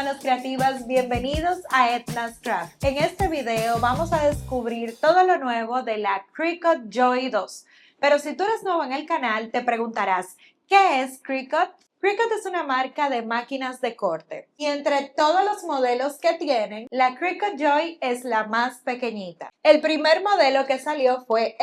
manos creativas? Bienvenidos a Edna's Craft. En este video vamos a descubrir todo lo nuevo de la Cricut Joy 2. Pero si tú eres nuevo en el canal, te preguntarás, ¿qué es Cricut? Cricut es una marca de máquinas de corte y entre todos los modelos que tienen, la Cricut Joy es la más pequeñita. El primer modelo que salió fue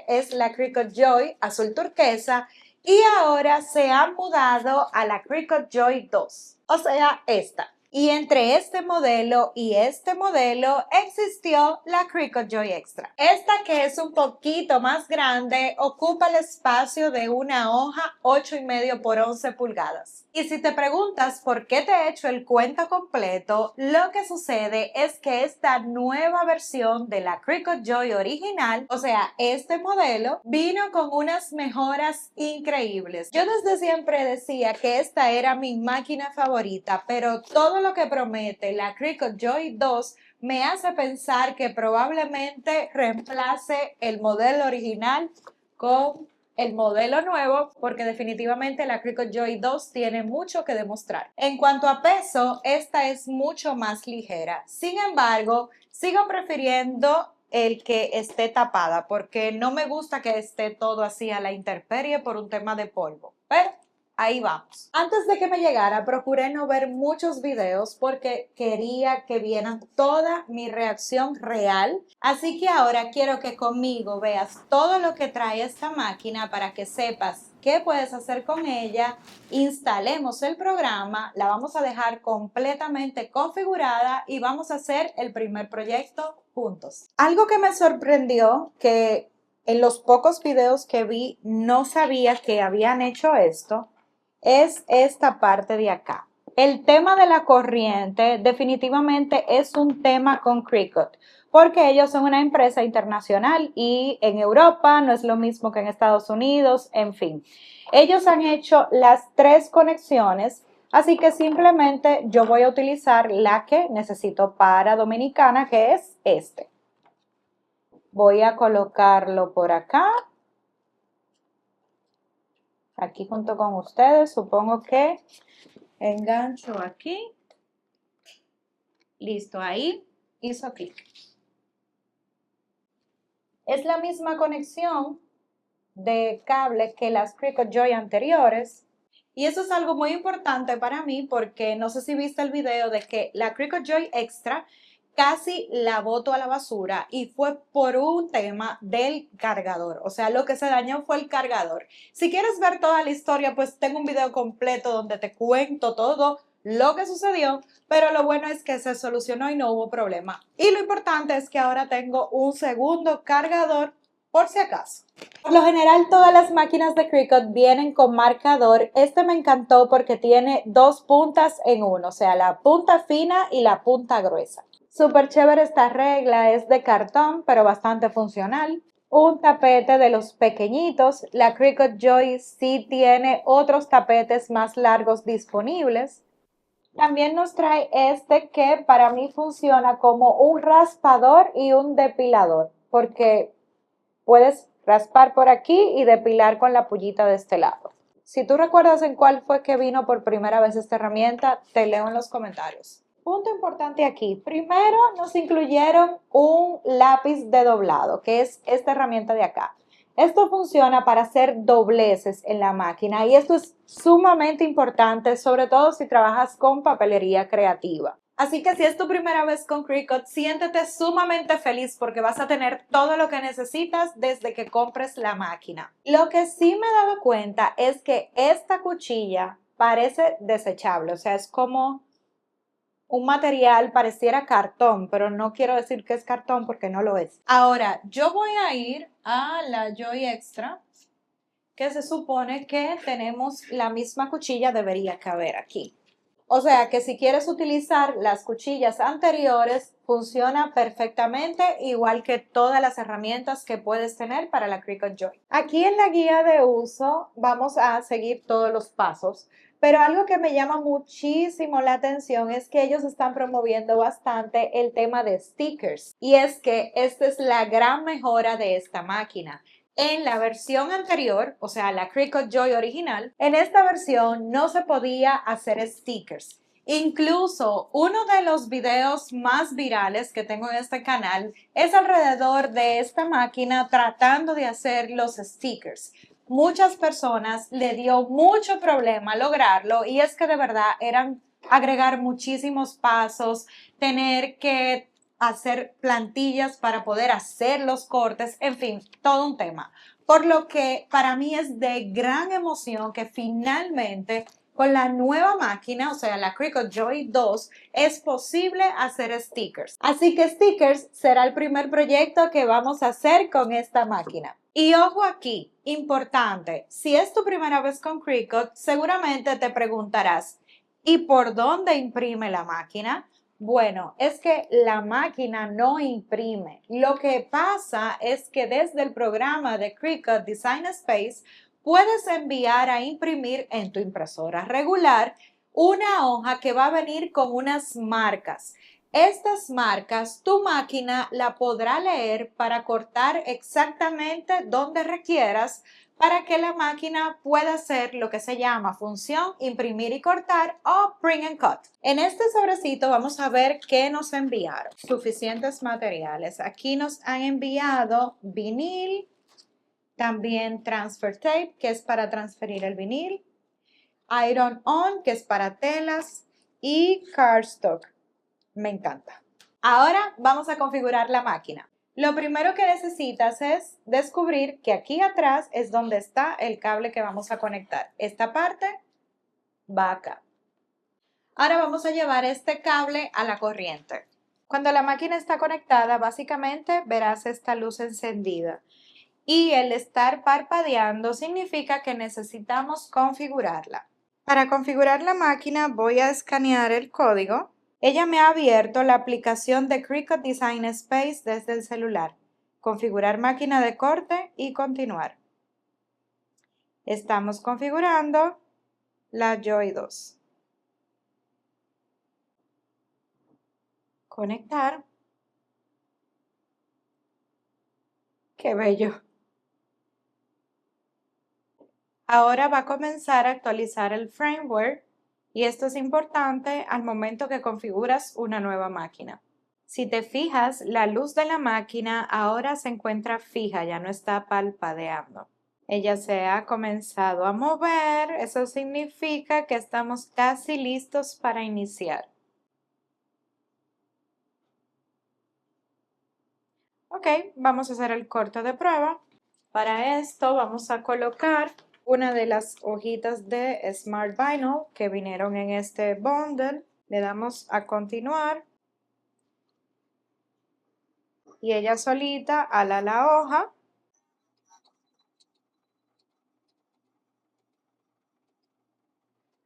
es la Cricut Joy azul turquesa y ahora se han mudado a la Cricut Joy 2, o sea, esta. Y entre este modelo y este modelo existió la Cricut Joy Extra. Esta, que es un poquito más grande, ocupa el espacio de una hoja 8,5 por 11 pulgadas. Y si te preguntas por qué te he hecho el cuento completo, lo que sucede es que esta nueva versión de la Cricut Joy original, o sea, este modelo, vino con unas mejoras increíbles. Yo desde siempre decía que esta era mi máquina favorita, pero todo lo que promete la Cricut Joy 2 me hace pensar que probablemente reemplace el modelo original con el modelo nuevo, porque definitivamente la Cricut Joy 2 tiene mucho que demostrar. En cuanto a peso, esta es mucho más ligera. Sin embargo, sigo prefiriendo el que esté tapada, porque no me gusta que esté todo así a la intemperie por un tema de polvo. Pero ahí vamos. Antes de que me llegara, procuré no ver muchos videos porque quería que vieran toda mi reacción real. Así que ahora quiero que conmigo veas todo lo que trae esta máquina para que sepas qué puedes hacer con ella. Instalemos el programa, la vamos a dejar completamente configurada y vamos a hacer el primer proyecto juntos. Algo que me sorprendió, que en los pocos videos que vi no sabía que habían hecho esto, es esta parte de acá. El tema de la corriente definitivamente es un tema con Cricut, porque ellos son una empresa internacional y en Europa no es lo mismo que en Estados Unidos, en fin. Ellos han hecho las 3 conexiones, así que simplemente yo voy a utilizar la que necesito para Dominicana, que es este. Voy a colocarlo por acá. Aquí junto con ustedes, supongo que engancho aquí. Listo, ahí hizo clic. Es la misma conexión de cable que las Cricut Joy anteriores. Y eso es algo muy importante para mí porque no sé si viste el video de que la Cricut Joy Extra casi la boto a la basura y fue por un tema del cargador. O sea, lo que se dañó fue el cargador. Si quieres ver toda la historia, pues tengo un video completo donde te cuento todo lo que sucedió, pero lo bueno es que se solucionó y no hubo problema. Y lo importante es que ahora tengo un segundo cargador por si acaso. Por lo general, todas las máquinas de Cricut vienen con marcador. Este me encantó porque tiene 2 puntas en uno, o sea, la punta fina y la punta gruesa. Súper chévere esta regla, es de cartón, pero bastante funcional. Un tapete de los pequeñitos. La Cricut Joy sí tiene otros tapetes más largos disponibles. También nos trae este que para mí funciona como un raspador y un depilador, porque puedes raspar por aquí y depilar con la pullita de este lado. Si tú recuerdas en cuál fue que vino por primera vez esta herramienta, te leo en los comentarios. Punto importante aquí. Primero nos incluyeron un lápiz de doblado, que es esta herramienta de acá. Esto funciona para hacer dobleces en la máquina y esto es sumamente importante, sobre todo si trabajas con papelería creativa. Así que si es tu primera vez con Cricut, siéntete sumamente feliz porque vas a tener todo lo que necesitas desde que compres la máquina. Lo que sí me he dado cuenta es que esta cuchilla parece desechable, o sea, es como un material, pareciera cartón, pero no quiero decir que es cartón porque no lo es. Ahora, yo voy a ir a la Joy Extra, que se supone que tenemos la misma cuchilla, debería caber aquí. O sea que si quieres utilizar las cuchillas anteriores, funciona perfectamente, igual que todas las herramientas que puedes tener para la Cricut Joy. Aquí en la guía de uso vamos a seguir todos los pasos, pero algo que me llama muchísimo la atención es que ellos están promoviendo bastante el tema de stickers. Y es que esta es la gran mejora de esta máquina. En la versión anterior, o sea, la Cricut Joy original, en esta versión no se podía hacer stickers. Incluso uno de los videos más virales que tengo en este canal es alrededor de esta máquina tratando de hacer los stickers. Muchas personas le dio mucho problema lograrlo y es que de verdad eran agregar muchísimos pasos, tener que hacer plantillas para poder hacer los cortes, en fin, todo un tema. Por lo que para mí es de gran emoción que finalmente con la nueva máquina, o sea, la Cricut Joy 2, es posible hacer stickers. Así que stickers será el primer proyecto que vamos a hacer con esta máquina. Y ojo aquí, importante, si es tu primera vez con Cricut, seguramente te preguntarás, ¿y por dónde imprime la máquina? Bueno, es que la máquina no imprime. Lo que pasa es que desde el programa de Cricut Design Space puedes enviar a imprimir en tu impresora regular una hoja que va a venir con unas marcas. Estas marcas tu máquina la podrá leer para cortar exactamente donde requieras para que la máquina pueda hacer lo que se llama función imprimir y cortar o print and cut. En este sobrecito vamos a ver qué nos enviaron. Suficientes materiales. Aquí nos han enviado vinil, también transfer tape, que es para transferir el vinil, iron on, que es para telas, y cardstock. Me encanta. Ahora vamos a configurar la máquina. Lo primero que necesitas es descubrir que aquí atrás es donde está el cable que vamos a conectar. Esta parte va acá. Ahora vamos a llevar este cable a la corriente. Cuando la máquina está conectada, básicamente verás esta luz encendida. Y el estar parpadeando significa que necesitamos configurarla. Para configurar la máquina voy a escanear el código. Ella me ha abierto la aplicación de Cricut Design Space desde el celular. Configurar máquina de corte y continuar. Estamos configurando la Joy 2. Conectar. ¡Qué bello! Ahora va a comenzar a actualizar el firmware y esto es importante al momento que configuras una nueva máquina. Si te fijas, la luz de la máquina ahora se encuentra fija, ya no está parpadeando. Ella se ha comenzado a mover, eso significa que estamos casi listos para iniciar. Ok, vamos a hacer el corte de prueba. Para esto vamos a colocar una de las hojitas de Smart Vinyl que vinieron en este bundle. Le damos a continuar y ella solita ala la hoja.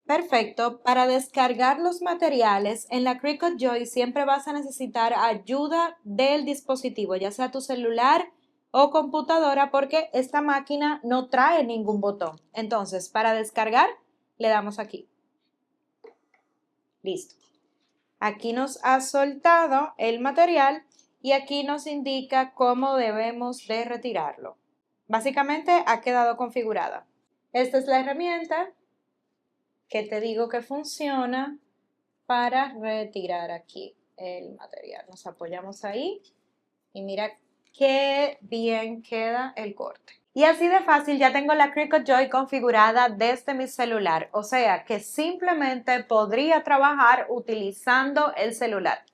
Perfecto. Para descargar los materiales en la Cricut Joy siempre vas a necesitar ayuda del dispositivo, ya sea tu celular o computadora, porque esta máquina no trae ningún botón. Entonces, para descargar, le damos aquí. Listo. Aquí nos ha soltado el material y aquí nos indica cómo debemos de retirarlo. Básicamente ha quedado configurada. Esta es la herramienta que te digo que funciona para retirar aquí el material. Nos apoyamos ahí y mira qué bien queda el corte. Y así de fácil ya tengo la Cricut Joy configurada desde mi celular, o sea que simplemente podría trabajar utilizando el celular.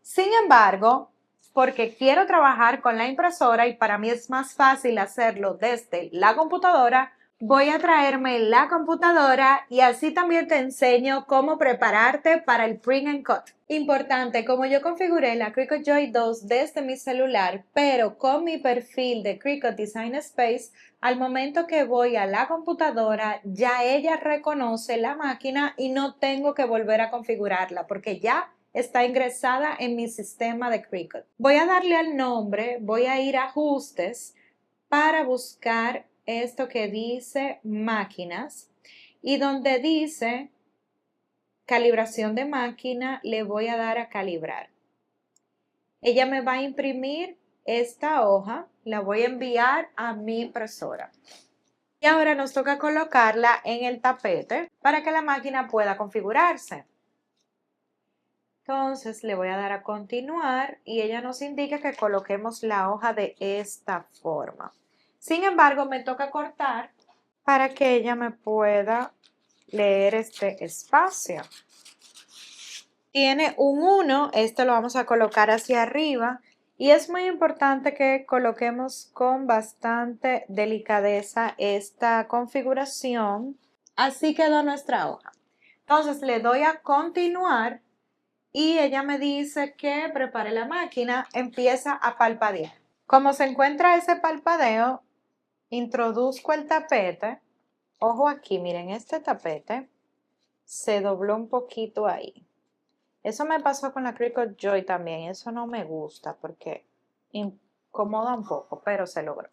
Sin embargo, porque quiero trabajar con la impresora y para mí es más fácil hacerlo desde la computadora, voy a traerme la computadora y así también te enseño cómo prepararte para el print and cut. Importante, como yo configuré la Cricut Joy 2 desde mi celular, pero con mi perfil de Cricut Design Space, al momento que voy a la computadora, ya ella reconoce la máquina y no tengo que volver a configurarla porque ya está ingresada en mi sistema de Cricut. Voy a darle al nombre, voy a ir a ajustes para buscar esto que dice máquinas y donde dice calibración de máquina le voy a dar a calibrar. Ella me va a imprimir esta hoja, la voy a enviar a mi impresora. Y ahora nos toca colocarla en el tapete para que la máquina pueda configurarse. Entonces le voy a dar a continuar y ella nos indica que coloquemos la hoja de esta forma. Sin embargo, me toca cortar para que ella me pueda leer este espacio. Tiene un 1, este lo vamos a colocar hacia arriba y es muy importante que coloquemos con bastante delicadeza esta configuración. Así quedó nuestra hoja. Entonces le doy a continuar y ella me dice que prepare la máquina, empieza a palpadear. Como se encuentra ese palpadeo, introduzco el tapete. Ojo aquí, miren, este tapete se dobló un poquito ahí. Eso me pasó con la Cricut Joy también. Eso no me gusta porque incomoda un poco, pero se logró.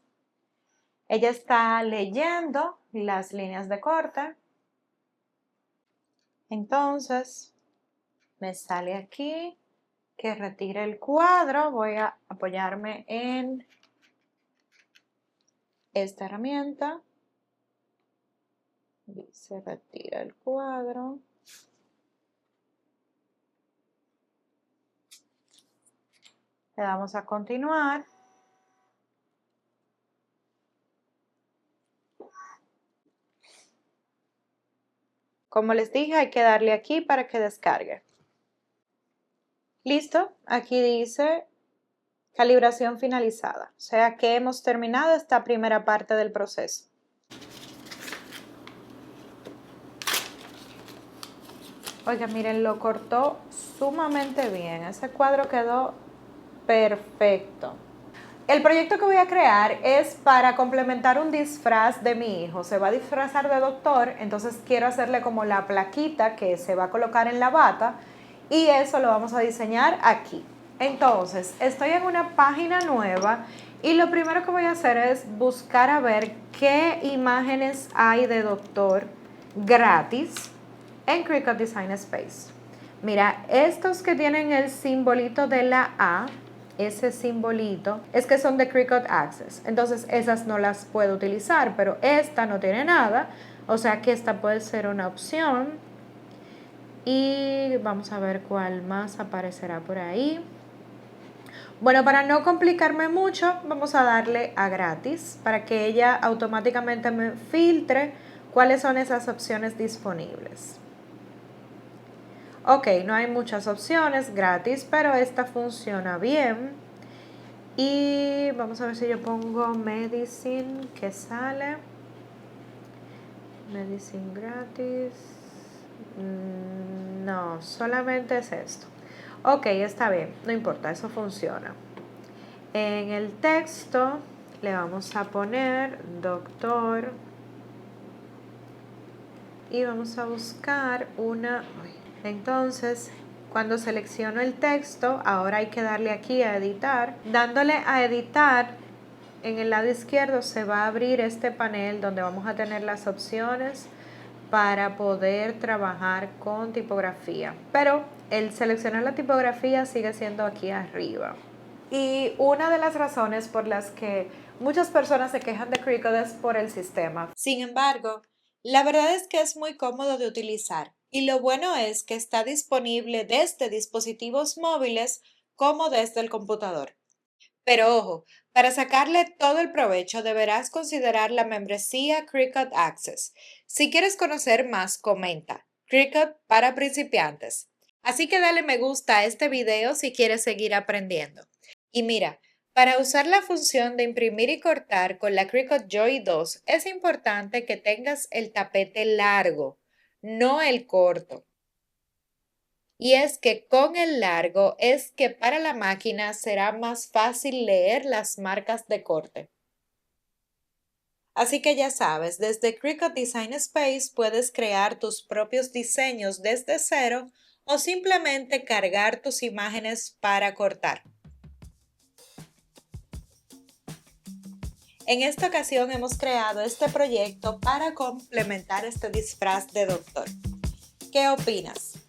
Ella está leyendo las líneas de corte. Entonces, me sale aquí que retire el cuadro. Voy a apoyarme en esta herramienta. Se retira el cuadro. Le damos a continuar. Como les dije, hay que darle aquí para que descargue. Listo, aquí dice calibración finalizada. O sea que hemos terminado esta primera parte del proceso. Oiga, miren, lo cortó sumamente bien. Ese cuadro quedó perfecto. El proyecto que voy a crear es para complementar un disfraz de mi hijo. Se va a disfrazar de doctor, entonces quiero hacerle como la plaquita que se va a colocar en la bata y eso lo vamos a diseñar aquí. Entonces, estoy en una página nueva y lo primero que voy a hacer es buscar a ver qué imágenes hay de doctor gratis en Cricut Design Space. Mira, estos que tienen el simbolito de la A, ese simbolito, es que son de Cricut Access. Entonces esas no las puedo utilizar, pero esta no tiene nada. O sea que esta puede ser una opción. Y vamos a ver cuál más aparecerá por ahí. Bueno, para no complicarme mucho, vamos a darle a gratis para que ella automáticamente me filtre cuáles son esas opciones disponibles. Ok, no hay muchas opciones gratis, pero esta funciona bien. Y vamos a ver si yo pongo Medicine, ¿qué sale? Medicine gratis. No, solamente es esto. Ok, está bien, no importa, eso funciona. En el texto le vamos a poner doctor. Y vamos a buscar una... Entonces, cuando selecciono el texto, ahora hay que darle aquí a editar. Dándole a editar, en el lado izquierdo se va a abrir este panel donde vamos a tener las opciones para poder trabajar con tipografía. Pero el seleccionar la tipografía sigue siendo aquí arriba. Y una de las razones por las que muchas personas se quejan de Cricut es por el sistema. Sin embargo, la verdad es que es muy cómodo de utilizar y lo bueno es que está disponible desde dispositivos móviles como desde el computador. Pero ojo, para sacarle todo el provecho deberás considerar la membresía Cricut Access. Si quieres conocer más, comenta Cricut para principiantes. Así que dale me gusta a este video si quieres seguir aprendiendo. Y mira, para usar la función de imprimir y cortar con la Cricut Joy 2 es importante que tengas el tapete largo, no el corto. Y es que con el largo es que para la máquina será más fácil leer las marcas de corte. Así que ya sabes, desde Cricut Design Space puedes crear tus propios diseños desde cero o simplemente cargar tus imágenes para cortar. En esta ocasión hemos creado este proyecto para complementar este disfraz de doctor. ¿Qué opinas?